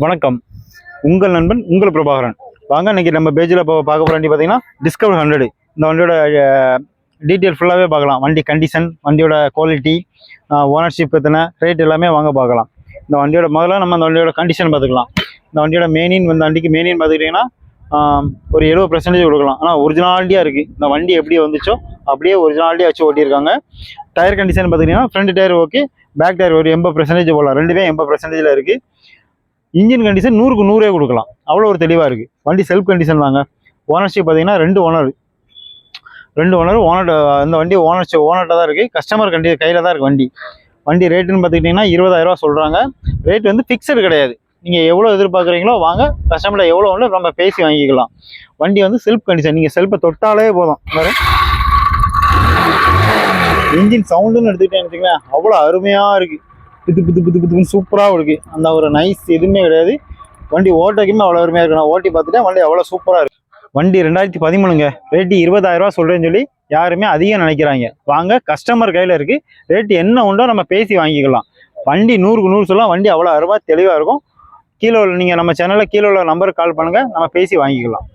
வணக்கம். உங்கள் நண்பன் உங்கள் பிரபாகரன். வாங்க இன்னைக்கு நம்ம பேஜில் இப்போ பார்க்க போகிற வண்டி பார்த்தீங்கன்னா டிஸ்கவர் 100. இந்த வண்டியோட டீட்டெயில் ஃபுல்லாகவே பார்க்கலாம். வண்டி கண்டிஷன், வண்டியோட குவாலிட்டி, ஓனர்ஷிப் எத்தனை, ரேட் எல்லாமே வாங்க பார்க்கலாம். இந்த வண்டியோட முதல்ல நம்ம அந்த வண்டியோட கண்டிஷன் பார்த்துக்கலாம். இந்த வண்டியோட மெயினின் இந்த வண்டிக்கு மெயினின் பார்த்துக்கிட்டிங்கன்னா ஒரு 70% கொடுக்கலாம். ஆனால் ஒரிஜினாலிட்டியாக இருக்குது. இந்த வண்டி எப்படி வந்துச்சோ அப்படியே ஒரிஜினாலிட்டியாக வச்சு ஓட்டியிருக்காங்க. டயர் கண்டிஷன் பார்த்துக்கிட்டிங்கன்னா front tyre okay, back tyre ஒரு 80% போகலாம். ரெண்டுமே 80%ல் இருக்குது. இன்ஜின் கண்டிஷன் 100க்கு 100 கொடுக்கலாம். அவ்வளோ ஒரு தெளிவாக இருக்குது. வண்டி செல்ஃப் கண்டிஷன் தாங்க. ஓனர்ஷிப் பார்த்தீங்கன்னா 2 ஓனர். இந்த வண்டி ஓனர்கிட்ட தான் இருக்குது. கஸ்டமர் கையில் தான் இருக்குது வண்டி ரேட்டுன்னு பார்த்துக்கிட்டிங்கன்னா 20,000 சொல்கிறாங்க. ரேட் வந்து ஃபிக்ஸடு கிடையாது. நீங்கள் எவ்வளோ எதிர்பார்க்குறீங்களோ வாங்க, கஸ்டமர்கிட்ட எவ்வளோ ஒன்று நம்ம பேசி வாங்கிக்கலாம். வண்டி வந்து செல்ஃப் கண்டிஷன். நீங்கள் செல்ஃபை தொட்டாலே போதும். இன்ஜின் சவுண்டுன்னு எடுத்துக்கிட்டேன்னு வச்சுக்கோங்களேன், அவ்வளோ அருமையாக இருக்குது. புதுன்னு சூப்பராக இருக்குது. அந்த ஒரு நைஸ் எதுவுமே கிடையாது. வண்டி ஓட்டக்குமே அவ்வளோ அருமையாக இருக்கு. நான் ஓட்டி பார்த்துட்டேன், வண்டி அவ்வளோ சூப்பராக இருக்குது. வண்டி 2013ங்க. ரேட்டு 20,000 சொல்கிறேன்னு சொல்லி யாருமே அதிகம் நினைக்கிறாங்க. வாங்க, கஸ்டமர் கையில் இருக்குது. ரேட்டு என்ன உண்டோ நம்ம பேசி வாங்கிக்கலாம். வண்டி 100க்கு 100 சொல்லலாம். வண்டி அவ்வளோ அருமையாக தெளிவாக இருக்கும். கீழே நீங்கள் நம்ம சேனலில் கீழே உள்ள நம்பருக்கு கால் பண்ணுங்கள், நம்ம பேசி வாங்கிக்கலாம்.